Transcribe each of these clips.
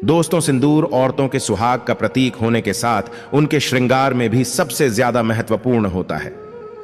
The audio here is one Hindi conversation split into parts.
दोस्तों, सिंदूर औरतों के सुहाग का प्रतीक होने के साथ उनके श्रृंगार में भी सबसे ज्यादा महत्वपूर्ण होता है।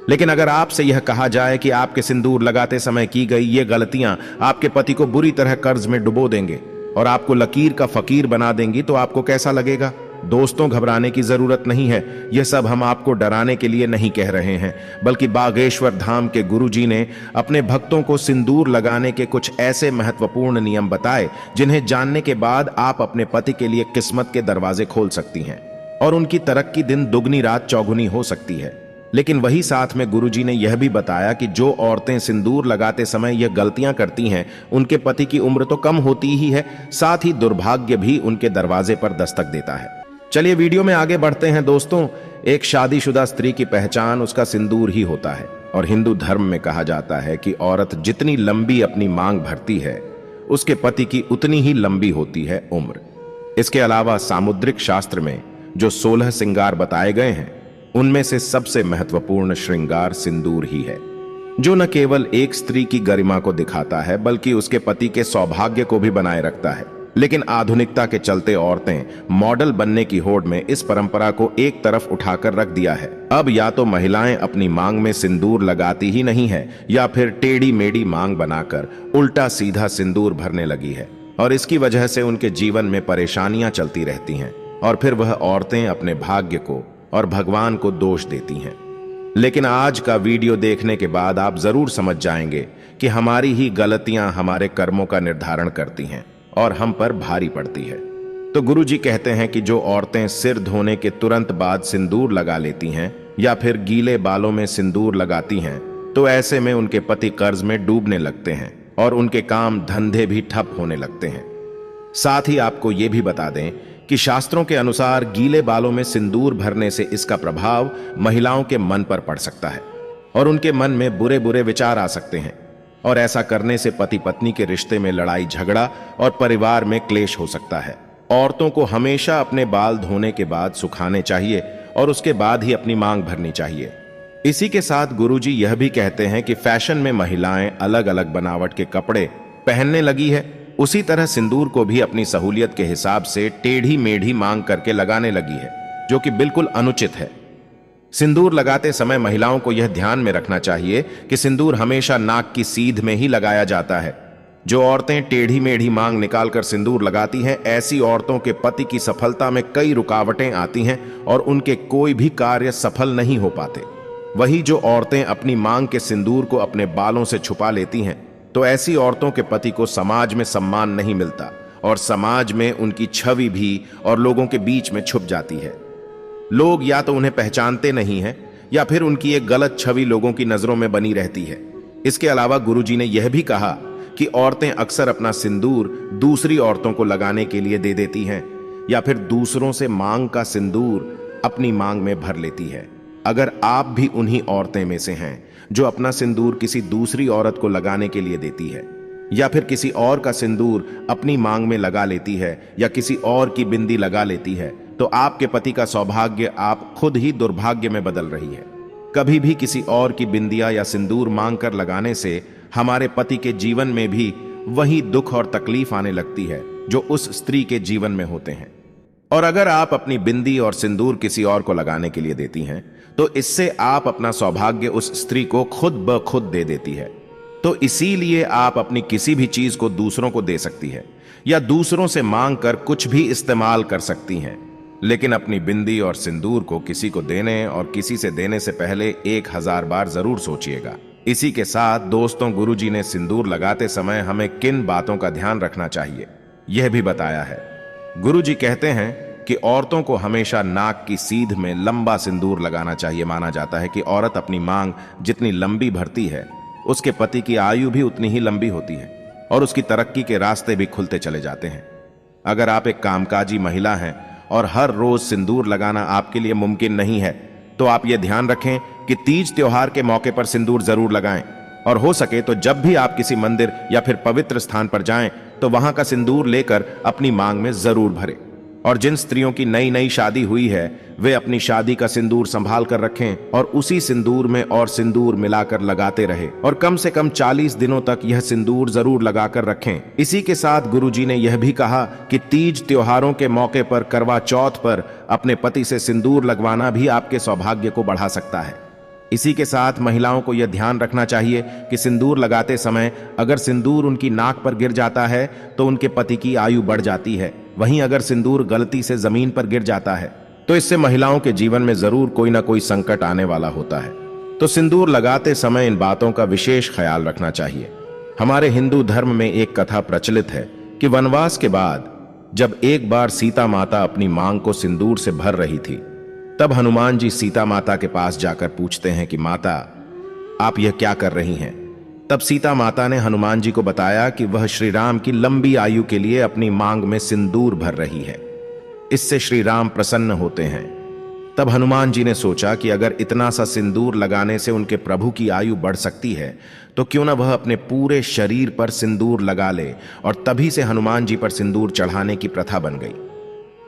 लेकिन अगर आपसे यह कहा जाए कि आपके सिंदूर लगाते समय की गई ये गलतियां आपके पति को बुरी तरह कर्ज में डुबो देंगे और आपको लकीर का फकीर बना देंगी, तो आपको कैसा लगेगा? दोस्तों, घबराने की जरूरत नहीं है। यह सब हम आपको डराने के लिए नहीं कह रहे हैं, बल्कि बागेश्वर धाम के गुरुजी ने अपने भक्तों को सिंदूर लगाने के कुछ ऐसे महत्वपूर्ण नियम बताए जिन्हें जानने के बाद आप अपने पति के लिए किस्मत के दरवाजे खोल सकती हैं और उनकी तरक्की दिन दुगनी रात चौगुनी हो सकती है। लेकिन वही साथ में गुरुजी ने यह भी बताया कि जो औरतें सिंदूर लगाते समय यह गलतियां करती हैं, उनके पति की उम्र तो कम होती ही है, साथ ही दुर्भाग्य भी उनके दरवाजे पर दस्तक देता है। चलिए वीडियो में आगे बढ़ते हैं। दोस्तों, एक शादीशुदा स्त्री की पहचान उसका सिंदूर ही होता है और हिंदू धर्म में कहा जाता है कि औरत जितनी लंबी अपनी मांग भरती है, उसके पति की उतनी ही लंबी होती है उम्र। इसके अलावा सामुद्रिक शास्त्र में जो 16 श्रृंगार बताए गए हैं, उनमें से सबसे महत्वपूर्ण श्रृंगार सिंदूर ही है, जो न केवल एक स्त्री की गरिमा को दिखाता है बल्कि उसके पति के सौभाग्य को भी बनाए रखता है। लेकिन आधुनिकता के चलते औरतें मॉडल बनने की होड़ में इस परंपरा को एक तरफ उठाकर रख दिया है। अब या तो महिलाएं अपनी मांग में सिंदूर लगाती ही नहीं है, या फिर टेढ़ी मेढ़ी मांग बनाकर उल्टा सीधा सिंदूर भरने लगी है और इसकी वजह से उनके जीवन में परेशानियां चलती रहती हैं और फिर वह औरतें अपने भाग्य को और भगवान को दोष देती हैं। लेकिन आज का वीडियो देखने के बाद आप जरूर समझ जाएंगे कि हमारी ही गलतियां हमारे कर्मों का निर्धारण करती हैं और हम पर भारी पड़ती है। तो गुरुजी कहते हैं कि जो औरतें सिर धोने के तुरंत बाद सिंदूर लगा लेती हैं या फिर गीले बालों में सिंदूर लगाती हैं, तो ऐसे में उनके पति कर्ज में डूबने लगते हैं और उनके काम धंधे भी ठप होने लगते हैं। साथ ही आपको ये भी बता दें कि शास्त्रों के अनुसार गीले बालों में सिंदूर भरने से इसका प्रभाव महिलाओं के मन पर पड़ सकता है और उनके मन में बुरे बुरे विचार आ सकते हैं और ऐसा करने से पति पत्नी के रिश्ते में लड़ाई झगड़ा और परिवार में क्लेश हो सकता है। औरतों को हमेशा अपने बाल धोने के बाद सुखाने चाहिए और उसके बाद ही अपनी मांग भरनी चाहिए। इसी के साथ गुरुजी यह भी कहते हैं कि फैशन में महिलाएं अलग अलग बनावट के कपड़े पहनने लगी है, उसी तरह सिंदूर को भी अपनी सहूलियत के हिसाब से टेढ़ी मेढ़ी मांग करके लगाने लगी है, जो कि बिल्कुल अनुचित है। सिंदूर लगाते समय महिलाओं को यह ध्यान में रखना चाहिए कि सिंदूर हमेशा नाक की सीध में ही लगाया जाता है। जो औरतें टेढ़ी मेढ़ी मांग निकालकर सिंदूर लगाती हैं, ऐसी औरतों के पति की सफलता में कई रुकावटें आती हैं और उनके कोई भी कार्य सफल नहीं हो पाते। वही जो औरतें अपनी मांग के सिंदूर को अपने बालों से छुपा लेती हैं, तो ऐसी औरतों के पति को समाज में सम्मान नहीं मिलता और समाज में उनकी छवि भी और लोगों के बीच में छुप जाती है। लोग या तो उन्हें पहचानते नहीं हैं या फिर उनकी एक गलत छवि लोगों की नजरों में बनी रहती है। इसके अलावा गुरुजी ने यह भी कहा कि औरतें अक्सर अपना सिंदूर दूसरी औरतों को लगाने के लिए दे देती हैं या फिर दूसरों से मांग का सिंदूर अपनी मांग में भर लेती है। अगर आप भी उन्हीं औरतें में से हैं जो अपना सिंदूर किसी दूसरी औरत को लगाने के लिए देती है या फिर किसी और का सिंदूर अपनी मांग में लगा लेती है या किसी और की बिंदी लगा लेती है, तो आपके पति का सौभाग्य आप खुद ही दुर्भाग्य में बदल रही है। कभी भी किसी और की बिंदिया या सिंदूर मांग कर लगाने से हमारे पति के जीवन में भी वही दुख और तकलीफ आने लगती है जो उस स्त्री के जीवन में होते हैं। और अगर आप अपनी बिंदी और सिंदूर किसी और को लगाने के लिए देती हैं, तो इससे आप अपना सौभाग्य उस स्त्री को खुद ब खुद दे देती है। तो इसीलिए आप अपनी किसी भी चीज को दूसरों को दे सकती है या दूसरों से मांग कर कुछ भी इस्तेमाल कर सकती हैं, लेकिन अपनी बिंदी और सिंदूर को किसी को देने और किसी से देने से पहले 1000 बार जरूर सोचिएगा। इसी के साथ दोस्तों, गुरुजी ने सिंदूर लगाते समय हमें किन बातों का ध्यान रखना चाहिए यह भी बताया है। गुरुजी कहते हैं कि औरतों को हमेशा नाक की सीध में लंबा सिंदूर लगाना चाहिए। माना जाता है कि औरत अपनी मांग जितनी लंबी भरती है, उसके पति की आयु भी उतनी ही लंबी होती है और उसकी तरक्की के रास्ते भी खुलते चले जाते हैं। अगर आप एक कामकाजी महिला हैं और हर रोज सिंदूर लगाना आपके लिए मुमकिन नहीं है, तो आप ये ध्यान रखें कि तीज त्योहार के मौके पर सिंदूर जरूर लगाएं और हो सके तो जब भी आप किसी मंदिर या फिर पवित्र स्थान पर जाएं, तो वहां का सिंदूर लेकर अपनी मांग में जरूर भरें। और जिन स्त्रियों की नई नई शादी हुई है वे अपनी शादी का सिंदूर संभाल कर रखें और उसी सिंदूर में और सिंदूर मिलाकर लगाते रहे और कम से कम 40 दिनों तक यह सिंदूर जरूर लगाकर रखें। इसी के साथ गुरुजी ने यह भी कहा कि तीज त्योहारों के मौके पर, करवा चौथ पर अपने पति से सिंदूर लगवाना भी आपके सौभाग्य को बढ़ा सकता है। इसी के साथ महिलाओं को यह ध्यान रखना चाहिए कि सिंदूर लगाते समय अगर सिंदूर उनकी नाक पर गिर जाता है तो उनके पति की आयु बढ़ जाती है। वहीं अगर सिंदूर गलती से जमीन पर गिर जाता है तो इससे महिलाओं के जीवन में जरूर कोई ना कोई संकट आने वाला होता है। तो सिंदूर लगाते समय इन बातों का विशेष ख्याल रखना चाहिए। हमारे हिंदू धर्म में एक कथा प्रचलित है कि वनवास के बाद जब एक बार सीता माता अपनी मांग को सिंदूर से भर रही थी, तब हनुमान जी सीता माता के पास जाकर पूछते हैं कि माता, आप यह क्या कर रही हैं? तब सीता माता ने हनुमान जी को बताया कि वह श्री राम की लंबी आयु के लिए अपनी मांग में सिंदूर भर रही है। इससे श्री राम प्रसन्न होते हैं। तब हनुमान जी ने सोचा कि अगर इतना सा सिंदूर लगाने से उनके प्रभु की आयु बढ़ सकती है तो क्यों ना वह अपने पूरे शरीर पर सिंदूर लगा ले, और तभी से हनुमान जी पर सिंदूर चढ़ाने की प्रथा बन गई।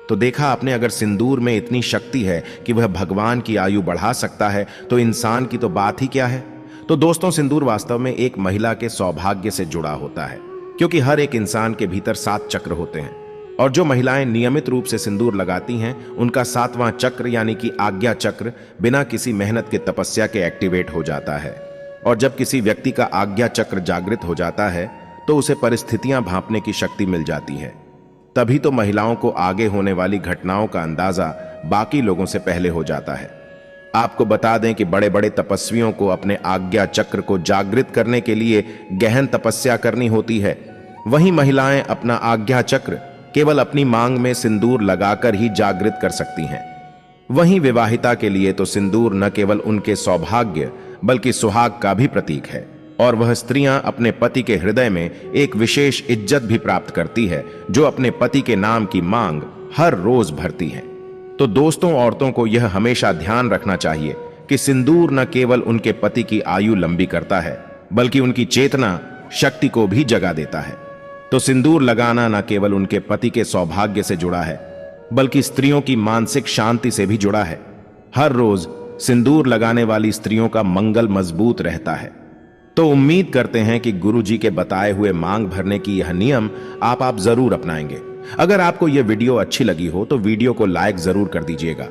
तो देखा आपने, अगर सिंदूर में इतनी शक्ति है कि वह भगवान की आयु बढ़ा सकता है तो इंसान की तो बात ही क्या है। तो दोस्तों, सिंदूर वास्तव में एक महिला के सौभाग्य से जुड़ा होता है, क्योंकि हर एक इंसान के भीतर 7 चक्र होते हैं और जो महिलाएं नियमित रूप से सिंदूर लगाती हैं उनका 7वां चक्र यानी कि आज्ञा चक्र बिना किसी मेहनत के तपस्या के एक्टिवेट हो जाता है। और जब किसी व्यक्ति का आज्ञा चक्र जागृत हो जाता है तो उसे परिस्थितियां भांपने की शक्ति मिल जाती है। तभी तो महिलाओं को आगे होने वाली घटनाओं का अंदाजा बाकी लोगों से पहले हो जाता है। आपको बता दें कि बड़े बड़े तपस्वियों को अपने आज्ञा चक्र को जागृत करने के लिए गहन तपस्या करनी होती है। वहीं महिलाएं अपना आज्ञा चक्र केवल अपनी मांग में सिंदूर लगाकर ही जागृत कर सकती हैं। वहीं विवाहिता के लिए तो सिंदूर न केवल उनके सौभाग्य बल्कि सुहाग का भी प्रतीक है, और वह स्त्रियां अपने पति के हृदय में एक विशेष इज्जत भी प्राप्त करती है जो अपने पति के नाम की मांग हर रोज भरती है। तो दोस्तों, औरतों को यह हमेशा ध्यान रखना चाहिए कि सिंदूर न केवल उनके पति की आयु लंबी करता है बल्कि उनकी चेतना शक्ति को भी जगा देता है। तो सिंदूर लगाना न केवल उनके पति के सौभाग्य से जुड़ा है बल्कि स्त्रियों की मानसिक शांति से भी जुड़ा है। हर रोज सिंदूर लगाने वाली स्त्रियों का मंगल मजबूत रहता है। तो उम्मीद करते हैं कि गुरु जी के बताए हुए मांग भरने की यह नियम आप जरूर अपनाएंगे। अगर आपको यह वीडियो अच्छी लगी हो तो वीडियो को लाइक जरूर कर दीजिएगा।